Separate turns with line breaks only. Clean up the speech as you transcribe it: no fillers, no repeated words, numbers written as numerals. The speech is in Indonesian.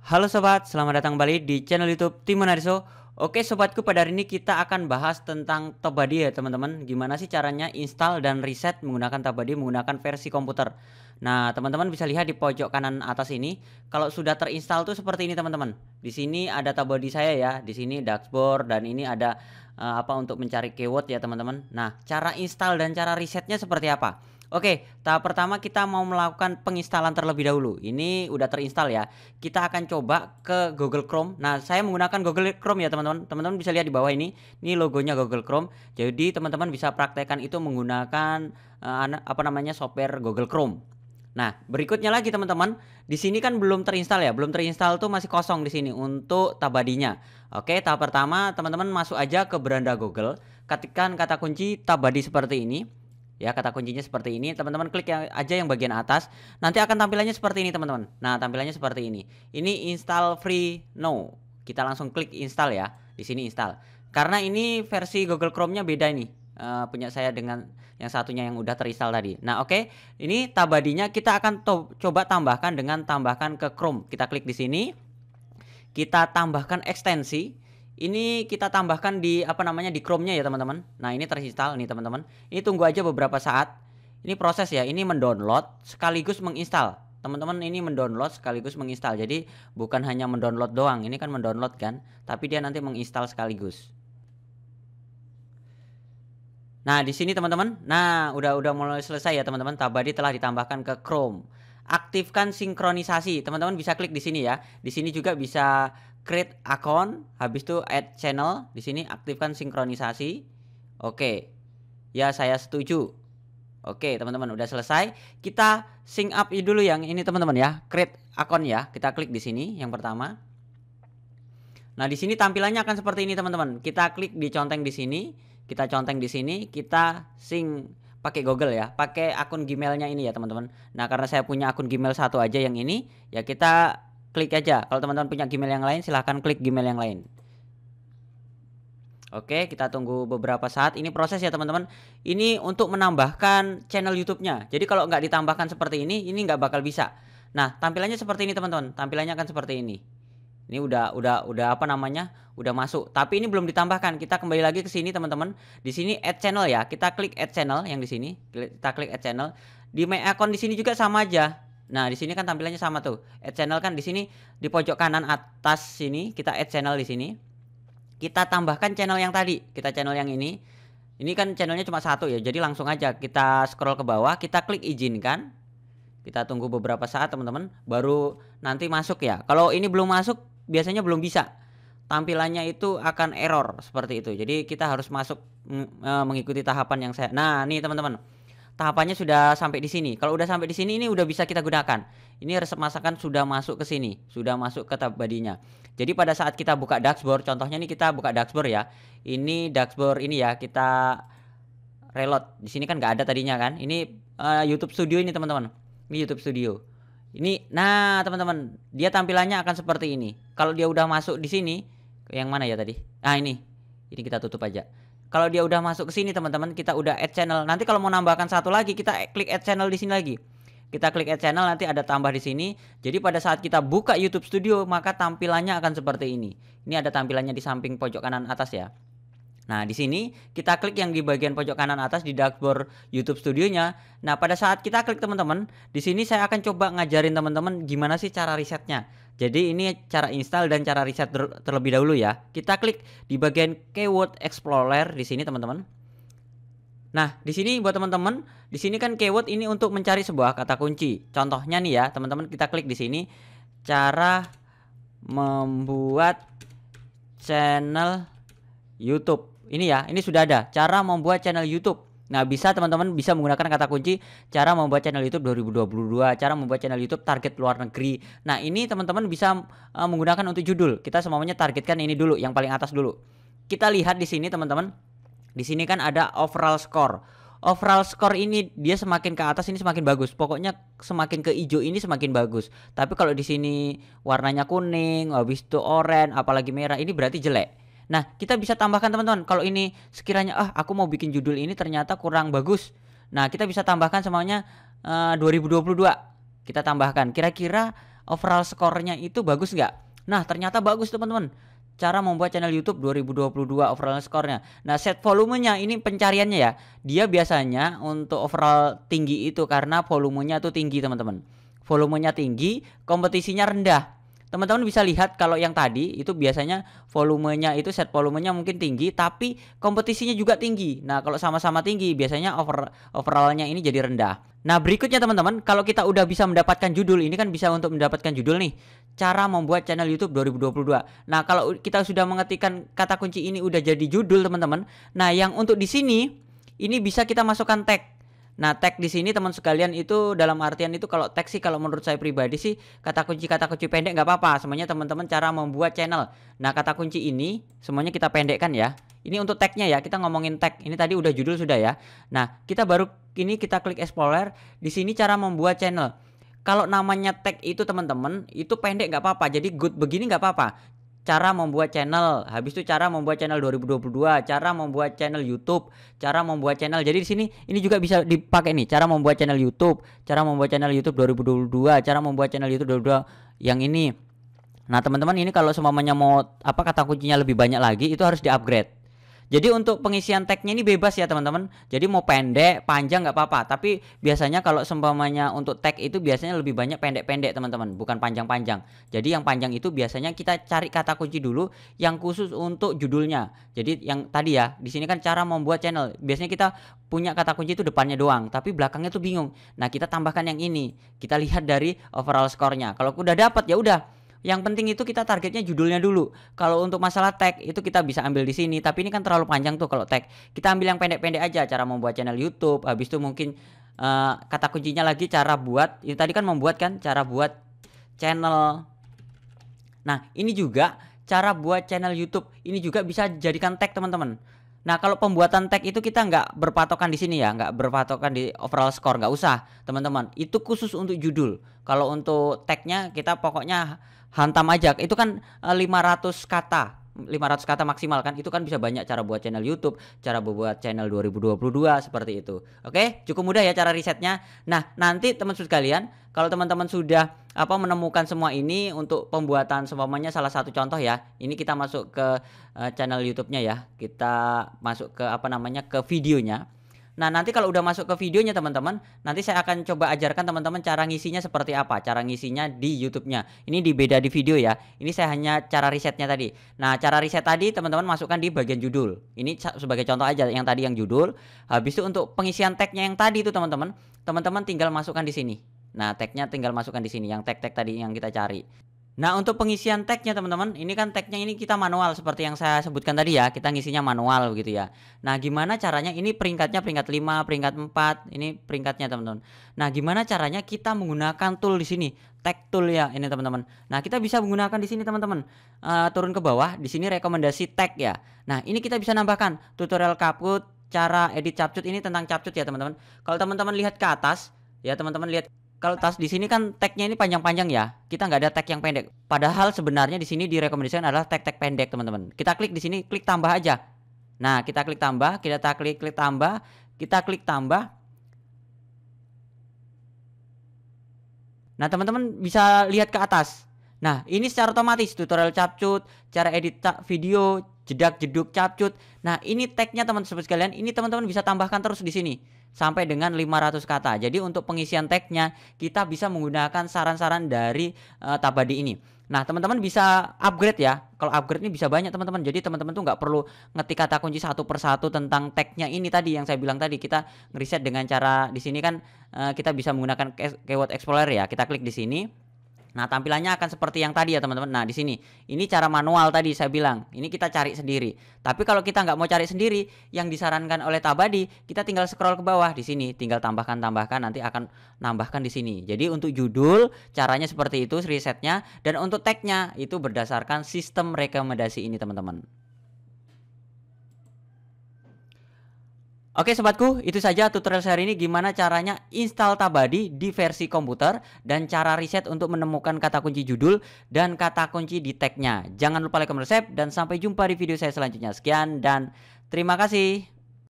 Halo sobat, selamat datang kembali di channel YouTube Tim Menariso. Oke sobatku, pada hari ini kita akan bahas tentang TabBuddy ya teman-teman. Gimana sih caranya install dan reset menggunakan TabBuddy menggunakan versi komputer. Nah teman-teman bisa lihat di pojok kanan atas ini, kalau sudah terinstall tuh seperti ini teman-teman. Di sini ada TabBuddy saya ya, di sini dashboard dan ini ada apa untuk mencari keyword ya teman-teman. Nah cara install dan cara resetnya seperti apa? Oke, tahap pertama kita mau melakukan penginstalan terlebih dahulu. Ini udah terinstall ya. Kita akan coba ke Google Chrome. Nah, saya menggunakan Google Chrome ya teman-teman. Teman-teman bisa lihat di bawah ini. Ini logonya Google Chrome. Jadi teman-teman bisa praktekkan itu menggunakan software Google Chrome. Nah, berikutnya lagi teman-teman. Di sini kan belum terinstall ya. Belum terinstall tuh masih kosong di sini untuk TabBuddy-nya. Oke, tahap pertama teman-teman masuk aja ke beranda Google. Ketikkan kata kunci TabBuddy seperti ini. Ya, kata kuncinya seperti ini. Teman-teman klik aja yang bagian atas. Nanti akan tampilannya seperti ini teman-teman. Nah, tampilannya seperti ini. Ini install free no. Kita langsung klik install ya. Di sini install. Karena ini versi Google Chrome-nya beda nih. Punya saya dengan yang satunya yang udah terinstall tadi. Nah, oke. Ini TabBuddy-nya kita akan coba tambahkan dengan tambahkan ke Chrome. Kita klik di sini. Kita tambahkan ekstensi. Ini kita tambahkan di di Chrome-nya ya teman-teman. Nah, ini terinstall nih teman-teman. Ini tunggu aja beberapa saat. Ini proses ya. Ini mendownload sekaligus menginstal. Teman-teman, ini mendownload sekaligus menginstal. Jadi bukan hanya mendownload doang. Ini kan mendownload kan, tapi dia nanti menginstal sekaligus. Nah, di sini teman-teman. Nah, udah mulai selesai ya teman-teman. TabBuddy telah ditambahkan ke Chrome. Aktifkan sinkronisasi. Teman-teman bisa klik di sini ya. Di sini juga bisa create account, habis itu add channel. Di sini aktifkan sinkronisasi. Oke. Ya, saya setuju. Oke, teman-teman udah selesai. Kita sync up dulu yang ini teman-teman ya. Create account ya. Kita klik di sini yang pertama. Nah, di sini tampilannya akan seperti ini teman-teman. Kita klik di conteng di sini. Kita conteng di sini, kita sync pakai Google ya, pakai akun Gmailnya ini ya teman-teman. Nah, karena saya punya akun Gmail satu aja yang ini, ya kita klik aja. Kalau teman-teman punya Gmail yang lain, silahkan klik Gmail yang lain. Oke, kita tunggu beberapa saat. Ini proses ya teman-teman. Ini untuk menambahkan channel YouTube-nya. Jadi kalau nggak ditambahkan seperti ini nggak bakal bisa. Nah, tampilannya seperti ini teman-teman. Tampilannya akan seperti ini. Ini udah udah masuk. Tapi ini belum ditambahkan. Kita kembali lagi ke sini teman-teman. Di sini add channel ya. Kita klik add channel yang di sini. Kita klik add channel. Di my account di sini juga sama aja. Nah, di sini kan tampilannya sama tuh. Add channel kan di sini di pojok kanan atas sini kita add channel di sini. Kita tambahkan channel yang tadi. Kita channel yang ini. Ini kan channelnya cuma satu ya. Jadi langsung aja kita scroll ke bawah, kita klik izinkan. Kita tunggu beberapa saat teman-teman, baru nanti masuk ya. Kalau ini belum masuk, biasanya belum bisa. Tampilannya itu akan error seperti itu. Jadi kita harus masuk mengikuti tahapan yang saya. Nah, nih teman-teman. Tahapannya sudah sampai di sini. Kalau udah sampai di sini, ini udah bisa kita gunakan. Ini resep masakan sudah masuk ke sini, sudah masuk ke TabBuddy-nya. Jadi pada saat kita buka dashboard, contohnya nih kita buka dashboard ya. Ini dashboard ini ya, kita reload. Di sini kan nggak ada tadinya kan. Ini YouTube Studio ini teman-teman. Ini YouTube Studio. Ini, nah teman-teman, dia tampilannya akan seperti ini. Kalau dia udah masuk di sini, yang mana ya tadi? Nah ini kita tutup aja. Kalau dia udah masuk ke sini teman-teman, kita udah add channel. Nanti kalau mau nambahkan satu lagi, kita klik add channel di sini lagi. Kita klik add channel, nanti ada tambah di sini. Jadi pada saat kita buka YouTube Studio, maka tampilannya akan seperti ini. Ini ada tampilannya di samping pojok kanan atas ya. Nah, di sini kita klik yang di bagian pojok kanan atas di dashboard YouTube Studionya. Nah, pada saat kita klik teman-teman, di sini saya akan coba ngajarin teman-teman gimana sih cara resetnya. Jadi ini cara install dan cara reset terlebih dahulu ya. Kita klik di bagian Keyword Explorer di sini teman-teman. Nah, di sini buat teman-teman, di sini kan keyword ini untuk mencari sebuah kata kunci. Contohnya nih ya, teman-teman kita klik di sini cara membuat channel YouTube. Ini ya, ini sudah ada cara membuat channel YouTube. Nah, bisa teman-teman bisa menggunakan kata kunci cara membuat channel YouTube 2022, cara membuat channel YouTube target luar negeri. Nah, ini teman-teman bisa menggunakan untuk judul. Kita semuanya targetkan ini dulu, yang paling atas dulu. Kita lihat di sini teman-teman. Di sini kan ada overall score. Overall score ini dia semakin ke atas ini semakin bagus. Pokoknya semakin ke hijau ini semakin bagus. Tapi kalau di sini warnanya kuning, habis itu oranye, apalagi merah, ini berarti jelek. Nah, kita bisa tambahkan teman-teman. Kalau ini sekiranya aku mau bikin judul ini ternyata kurang bagus. Nah, kita bisa tambahkan semuanya 2022. Kita tambahkan kira-kira overall skornya itu bagus nggak? Nah, ternyata bagus teman-teman. Cara membuat channel YouTube 2022 overall skornya. Nah, set volumenya ini pencariannya ya. Dia biasanya untuk overall tinggi itu karena volumenya tuh tinggi teman-teman. Volumenya tinggi, kompetisinya rendah. Teman-teman bisa lihat kalau yang tadi itu biasanya volumenya itu set volumenya mungkin tinggi tapi kompetisinya juga tinggi. Nah, kalau sama-sama tinggi biasanya overallnya ini jadi rendah. Nah, berikutnya teman-teman, kalau kita udah bisa mendapatkan judul, ini kan bisa untuk mendapatkan judul nih. Cara membuat channel YouTube 2022. Nah, kalau kita sudah mengetikkan kata kunci ini udah jadi judul teman-teman. Nah, yang untuk di sini ini bisa kita masukkan tag. Nah, tag di sini teman sekalian itu dalam artian itu kalau tag sih kalau menurut saya pribadi sih kata kunci pendek nggak apa-apa. Semuanya teman-teman cara membuat channel. Nah, kata kunci ini semuanya kita pendekkan ya. Ini untuk tagnya ya, kita ngomongin tag. Ini tadi udah judul sudah ya. Nah, kita baru ini kita klik Explorer. Di sini cara membuat channel. Kalau namanya tag itu teman-teman itu pendek nggak apa-apa. Jadi good begini nggak apa-apa. Cara membuat channel, habis itu cara membuat channel 2022, cara membuat channel YouTube, cara membuat channel. Jadi di sini ini juga bisa dipakai nih, cara membuat channel YouTube, cara membuat channel YouTube 2022, cara membuat channel YouTube 2022 yang ini. Nah, teman-teman ini kalau semuanya mau apa kata kuncinya lebih banyak lagi itu harus di-upgrade. Jadi untuk pengisian tagnya ini bebas ya teman-teman. Jadi mau pendek, panjang nggak apa-apa. Tapi biasanya kalau seumpamanya untuk tag itu biasanya lebih banyak pendek-pendek teman-teman, bukan panjang-panjang. Jadi yang panjang itu biasanya kita cari kata kunci dulu yang khusus untuk judulnya. Jadi yang tadi ya, di sini kan cara membuat channel. Biasanya kita punya kata kunci itu depannya doang, tapi belakangnya tuh bingung. Nah, kita tambahkan yang ini. Kita lihat dari overall skornya. Kalau udah dapat ya udah. Yang penting itu kita targetnya judulnya dulu. Kalau untuk masalah tag itu kita bisa ambil di sini, tapi ini kan terlalu panjang tuh kalau tag. Kita ambil yang pendek-pendek aja, cara membuat channel YouTube. Habis itu mungkin kata kuncinya lagi cara buat. Ini tadi kan membuat kan, cara buat channel. Nah, ini juga cara buat channel YouTube. Ini juga bisa jadikan tag teman-teman. Nah, kalau pembuatan tag itu kita nggak berpatokan di sini ya, nggak berpatokan di overall score, nggak usah teman-teman. Itu khusus untuk judul. Kalau untuk tagnya kita pokoknya hantam aja. Itu kan 500 kata. 500 kata maksimal kan. Itu kan bisa banyak cara buat channel YouTube, cara buat channel 2022 seperti itu. Oke, cukup mudah ya cara risetnya. Nah, nanti teman-teman sekalian, kalau teman-teman sudah menemukan semua ini untuk pembuatan semuanya salah satu contoh ya. Ini kita masuk ke channel YouTube-nya ya. Kita masuk ke ke videonya. Nah, nanti kalau udah masuk ke videonya teman-teman, nanti saya akan coba ajarkan teman-teman cara ngisinya seperti apa, cara ngisinya di YouTube-nya. Ini beda di video ya. Ini saya hanya cara risetnya tadi. Nah, cara riset tadi teman-teman masukkan di bagian judul. Ini sebagai contoh aja yang tadi yang judul. Habis itu untuk pengisian tagnya yang tadi itu teman-teman, teman-teman tinggal masukkan di sini. Nah, tagnya tinggal masukkan di sini yang tag-tag tadi yang kita cari. Nah, untuk pengisian tagnya teman-teman, ini kan tagnya ini kita manual seperti yang saya sebutkan tadi ya, kita ngisinya manual gitu ya. Nah, gimana caranya? Ini peringkatnya peringkat 5, peringkat 4, ini peringkatnya teman-teman. Nah, gimana caranya kita menggunakan tool di sini? Tag tool ya ini teman-teman. Nah, kita bisa menggunakan di sini teman-teman. Turun ke bawah, di sini rekomendasi tag ya. Nah, ini kita bisa nambahkan tutorial CapCut, cara edit CapCut ini tentang CapCut ya teman-teman. Kalau teman-teman lihat ke atas, ya teman-teman lihat. Kalau tas di sini kan tagnya ini panjang-panjang ya. Kita nggak ada tag yang pendek. Padahal sebenarnya di sini direkomendasikan adalah tag-tag pendek teman-teman. Kita klik di sini, klik tambah aja. Nah, kita klik tambah, kita klik tambah, kita klik tambah. Nah, teman-teman bisa lihat ke atas. Nah, ini secara otomatis tutorial CapCut, cara edit video, jedak-jeduk CapCut. Nah, ini tagnya teman-teman sekalian, ini teman-teman bisa tambahkan terus di sini sampai dengan 500 kata. Jadi untuk pengisian tagnya kita bisa menggunakan saran-saran dari Tabadi ini. Nah, teman-teman bisa upgrade ya. Kalau upgrade ini bisa banyak teman-teman. Jadi teman-teman tuh nggak perlu ngetik kata kunci satu persatu tentang tagnya ini tadi yang saya bilang tadi. Kita ngeriset dengan cara di sini kan kita bisa menggunakan keyword explorer ya. Kita klik di sini. Nah, tampilannya akan seperti yang tadi ya teman-teman. Nah, di sini ini cara manual tadi saya bilang. Ini kita cari sendiri. Tapi kalau kita nggak mau cari sendiri, yang disarankan oleh Tabadi, kita tinggal scroll ke bawah di sini, tinggal tambahkan nanti akan nambahkan di sini. Jadi untuk judul caranya seperti itu risetnya, dan untuk tagnya itu berdasarkan sistem rekomendasi ini teman-teman. Oke sobatku, itu saja tutorial saya hari ini gimana caranya install Tabadi di versi komputer dan cara riset untuk menemukan kata kunci judul dan kata kunci di tagnya. Jangan lupa like, comment, subscribe, dan sampai jumpa di video saya selanjutnya. Sekian dan terima kasih.